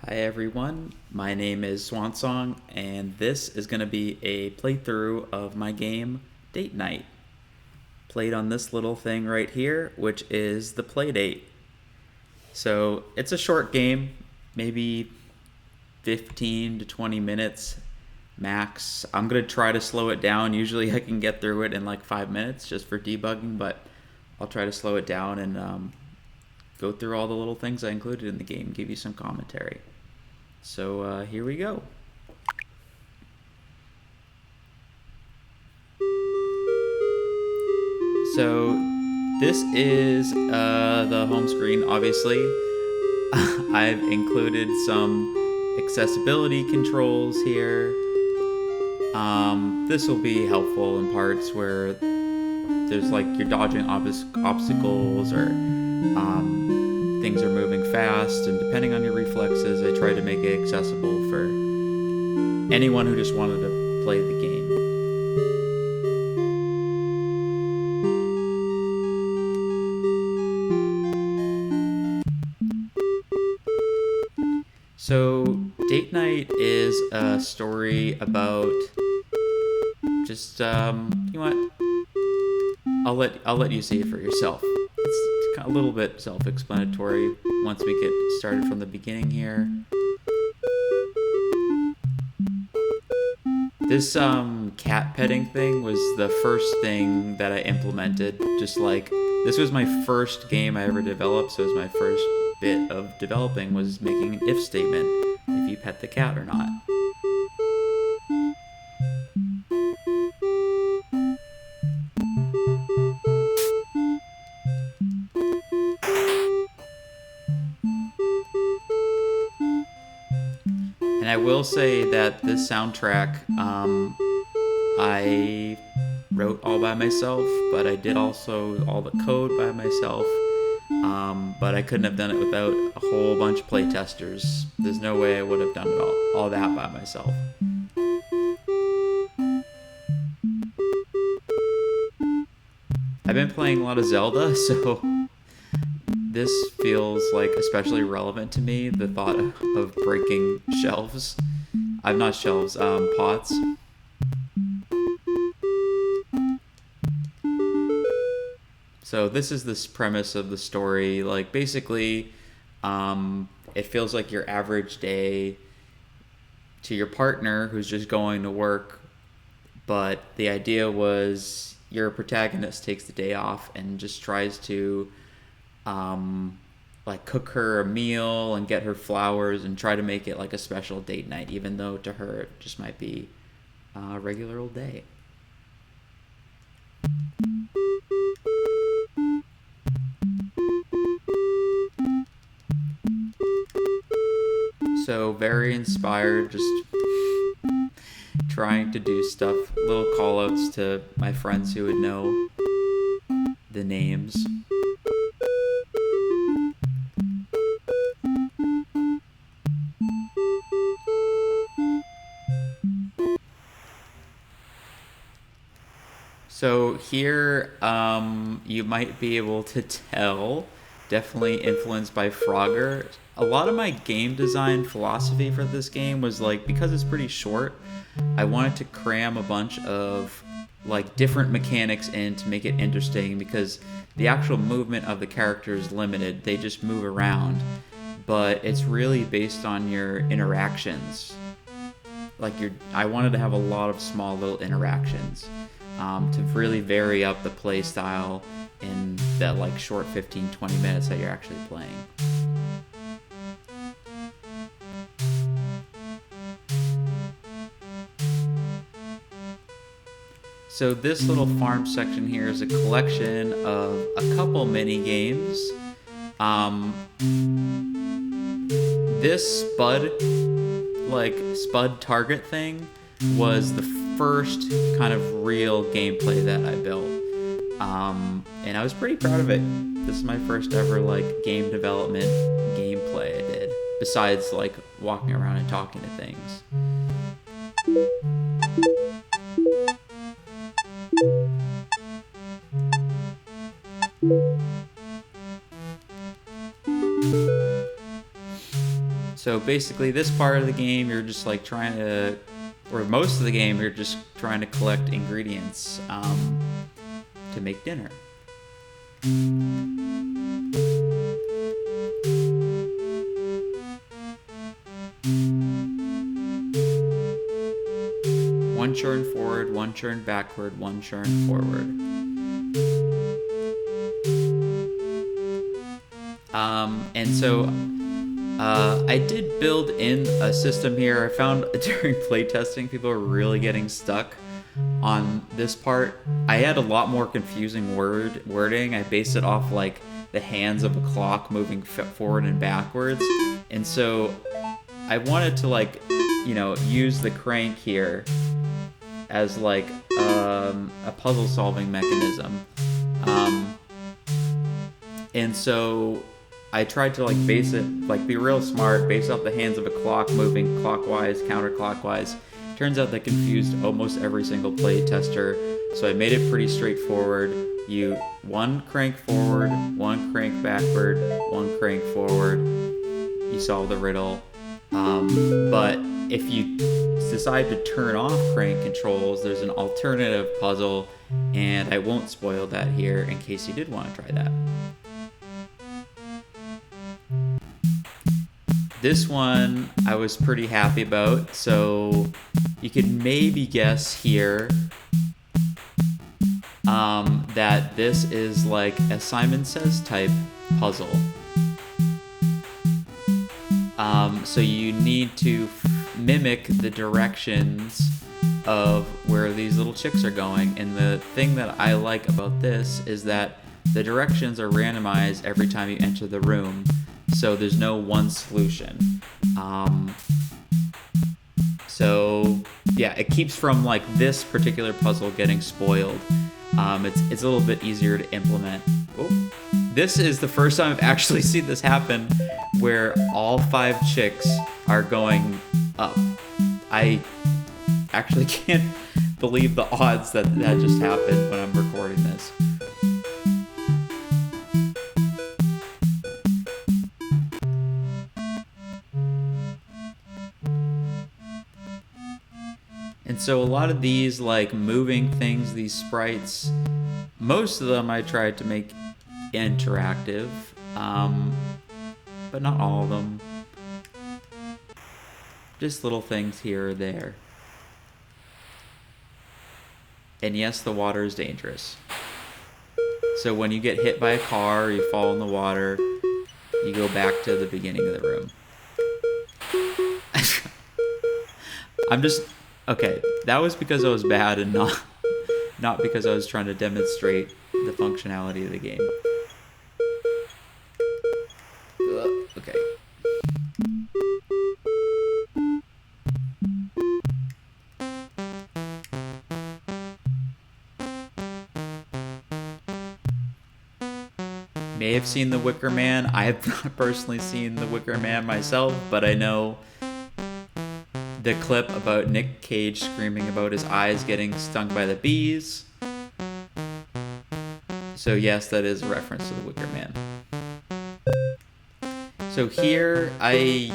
Hi everyone, my name is Swansonge, and this is going to be a playthrough of my game Date Nite. Played on this little thing right here, which is the Playdate. So it's a short game, maybe 15 to 20 minutes max. I'm going to try to slow it down. Usually I can get through it in like 5 minutes just for debugging, but I'll try to slow it down and go through all the little things I included in the game, give you some commentary. So here we go. So this is the home screen, obviously. I've included some accessibility controls here. This will be helpful in parts where there's like you're dodging obstacles or things are moving fast, and depending on your reflexes, I try to make it accessible for anyone who just wanted to play the game. So, Date Nite is a story about just you know what? I'll let you see it for yourself. It's a little bit self-explanatory once we get started from the beginning here. This cat petting thing was the first thing that I implemented. Just like this was my first game I ever developed, so it was my first bit of developing was making an if statement if you pet the cat or not. And I will say that this soundtrack I wrote all by myself, but I did also all the code by myself. But I couldn't have done it without a whole bunch of playtesters. There's no way I would have done it all that by myself. I've been playing a lot of Zelda, so this feels like especially relevant to me, the thought of breaking shelves. I'm not shelves, pots. So this is this premise of the story. Like basically, it feels like your average day to your partner who's just going to work, but the idea was your protagonist takes the day off and just tries to like cook her a meal and get her flowers and try to make it like a special date night, even though to her it just might be a regular old day. So very inspired, just trying to do stuff, little call outs to my friends who would know the names. So here, you might be able to tell, definitely influenced by Frogger. A lot of my game design philosophy for this game was like, because it's pretty short, I wanted to cram a bunch of like different mechanics in to make it interesting, because the actual movement of the character is limited. They just move around, but it's really based on your interactions. Like I wanted to have a lot of small little interactions to really vary up the play style in that like short 15-20 minutes that you're actually playing. So this little farm section here is a collection of a couple mini games. This Spud target thing was the first kind of real gameplay that I built. And I was pretty proud of it. This is my first ever like game development gameplay I did, besides like walking around and talking to things. So basically, this part of the game, you're just like trying to, or most of the game, you're just trying to collect ingredients to make dinner. One churn forward, one churn backward, one churn forward. And so I did build in a system here. I found during playtesting, people are really getting stuck on this part. I had a lot more confusing wording. I based it off like the hands of a clock moving forward and backwards. And so I wanted to like, you know, use the crank here as like a puzzle solving mechanism. And so I tried to like base it, like be real smart, base off the hands of a clock moving clockwise, counterclockwise. Turns out that confused almost every single play tester. So I made it pretty straightforward. You one crank forward, one crank backward, one crank forward. You solve the riddle. But if you decide to turn off crank controls, there's an alternative puzzle, and I won't spoil that here in case you did want to try that. This one I was pretty happy about, so you can maybe guess here that this is like a Simon Says type puzzle. So you need to mimic the directions of where these little chicks are going, and the thing that I like about this is that the directions are randomized every time you enter the room. So there's no one solution. So yeah, it keeps from like this particular puzzle getting spoiled. It's a little bit easier to implement. Oh. This is the first time I've actually seen this happen, where all 5 chicks are going up. I actually can't believe the odds that that just happened when I'm recording this. And so a lot of these like moving things, these sprites, most of them I tried to make interactive, but not all of them. Just little things here or there. And yes, the water is dangerous. So when you get hit by a car or you fall in the water, you go back to the beginning of the room. Okay, that was because I was bad and not because I was trying to demonstrate the functionality of the game. Okay. May have seen The Wicker Man. I have not personally seen The Wicker Man myself, but I know the clip about Nick Cage screaming about his eyes getting stung by the bees. So yes, that is a reference to The Wicker Man. So here I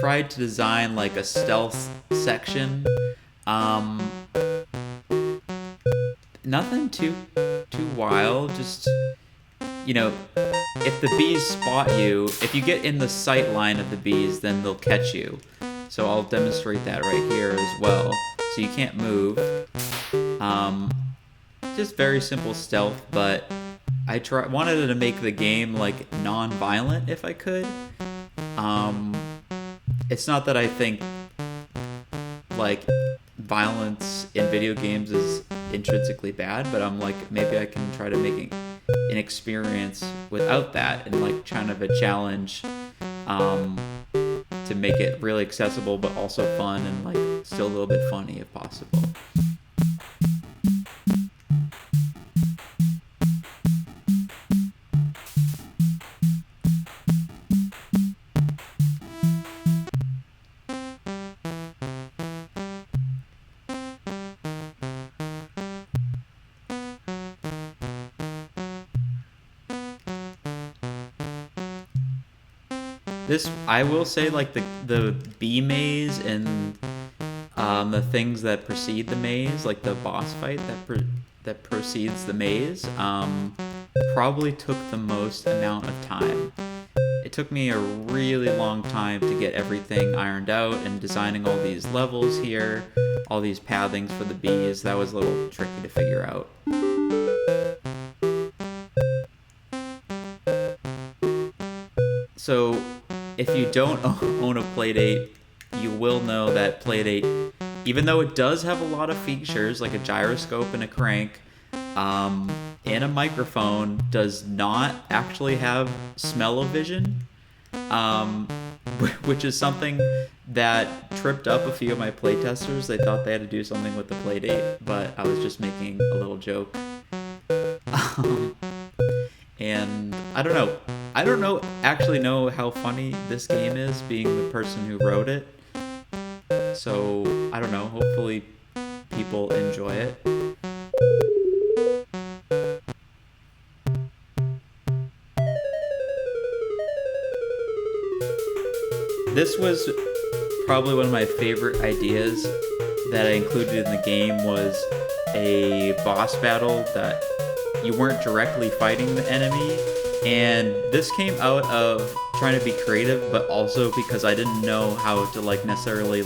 tried to design like a stealth section. Nothing too wild, just, you know, if the bees spot you, if you get in the sight line of the bees, then they'll catch you. So I'll demonstrate that right here as well. So you can't move. Just very simple stealth, but I wanted to make the game like non-violent if I could. It's not that I think like violence in video games is intrinsically bad, but I'm like, maybe I can try to make an experience without that, and like kind of a challenge to make it really accessible but also fun and like still a little bit funny if possible. This, I will say, like the bee maze and the things that precede the maze, like the boss fight that precedes the maze, probably took the most amount of time. It took me a really long time to get everything ironed out and designing all these levels here, all these pathings for the bees. That was a little tricky to figure out. So if you don't own a Playdate, you will know that Playdate, even though it does have a lot of features like a gyroscope and a crank, and a microphone, does not actually have smell-o-vision, which is something that tripped up a few of my playtesters. They thought they had to do something with the Playdate, but I was just making a little joke. And I don't actually know how funny this game is, being the person who wrote it. So I don't know, hopefully people enjoy it. This was probably one of my favorite ideas that I included in the game, was a boss battle that you weren't directly fighting the enemy. And this came out of trying to be creative, but also because I didn't know how to necessarily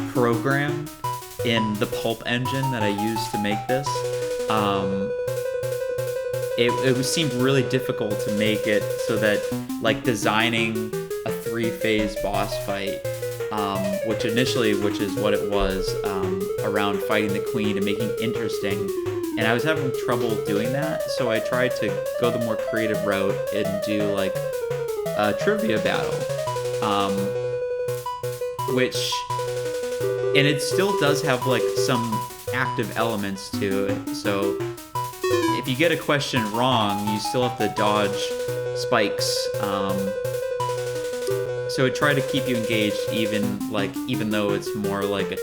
program in the pulp engine that I used to make this. It seemed really difficult to make it so that designing a 3-phase boss fight, which is what it was, around fighting the queen and making it interesting. And I was having trouble doing that, so I tried to go the more creative route and do a trivia battle, and it still does have some active elements to it. So if you get a question wrong, you still have to dodge spikes. So it tried to keep you engaged, even though it's more like a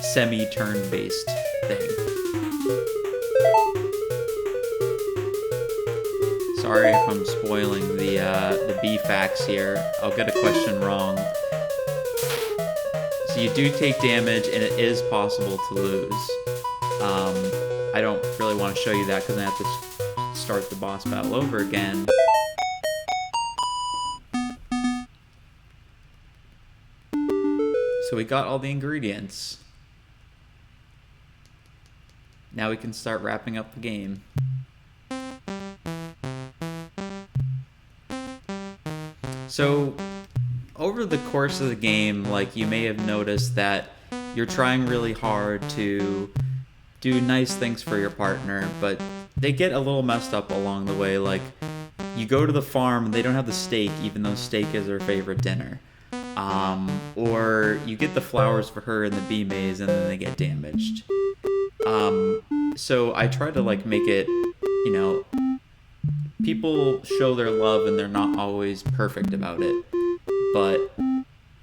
semi-turn-based thing. Sorry if I'm spoiling the B facts here. I'll get a question wrong. So you do take damage, and it is possible to lose. I don't really want to show you that because I have to start the boss battle over again. So we got all the ingredients. Now we can start wrapping up the game. So over the course of the game, you may have noticed that you're trying really hard to do nice things for your partner, but they get a little messed up along the way. You go to the farm and they don't have the steak, even though steak is their favorite dinner. Or you get the flowers for her in the bee maze and then they get damaged. So I try to make it, people show their love and they're not always perfect about it, but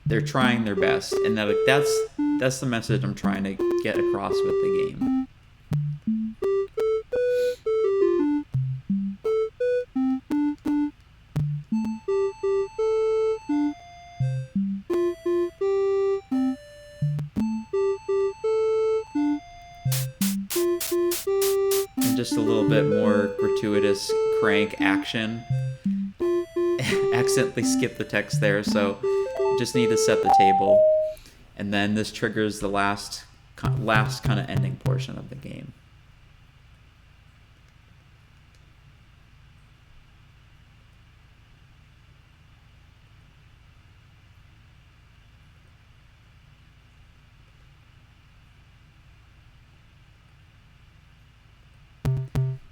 they're trying their best, and that's the message I'm trying to get across with the game. And just a little bit more gratuitous crank action. Accidentally skipped the text there, so you just need to set the table, and then this triggers the last kind of ending portion of the game.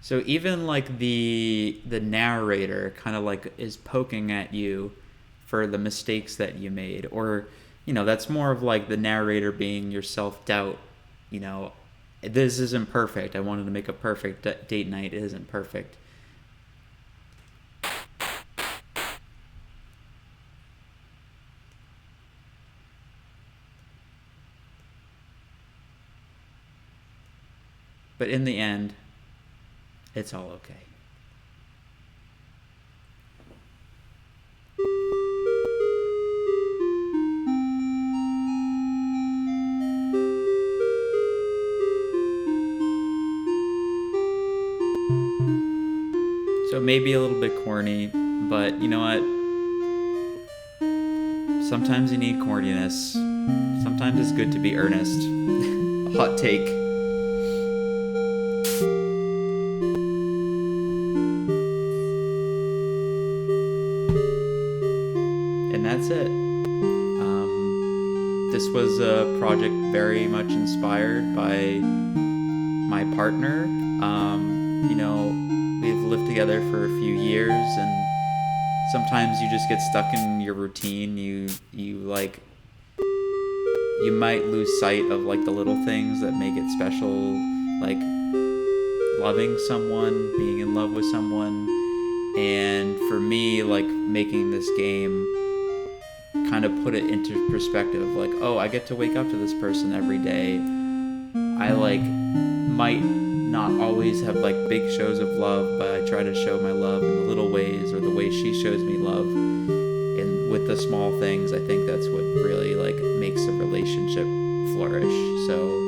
So even the narrator kind of is poking at you for the mistakes that you made, or that's more of the narrator being your self-doubt. This isn't perfect. I wanted to make a perfect date night. It isn't perfect. But in the end, it's all okay. it may be a little bit corny, but you know what? Sometimes you need corniness. Sometimes it's good to be earnest. Hot take. And that's it. This was a project very much inspired by my partner. You know, we've lived together for a few years, and sometimes you just get stuck in your routine. You might lose sight of like the little things that make it special, like loving someone, being in love with someone. And for me, like making this game kind of put it into perspective, like, oh, I get to wake up to this person every day. I like might not always have like big shows of love, but I try to show my love in the little ways, or the way she shows me love, and with the small things. I think that's what really like makes a relationship flourish. So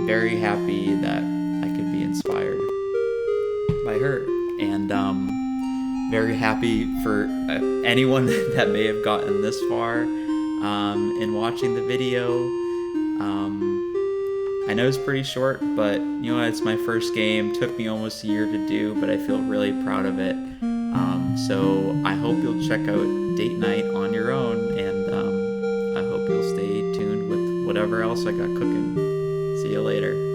very happy that I could be inspired by her, and very happy for anyone that may have gotten this far in watching the video. I know it's pretty short, but you know, it's my first game. Took me almost a year to do, but I feel really proud of it. So I hope you'll check out Date Night on your own, and I hope you'll stay tuned with whatever else I got cooking. See you later.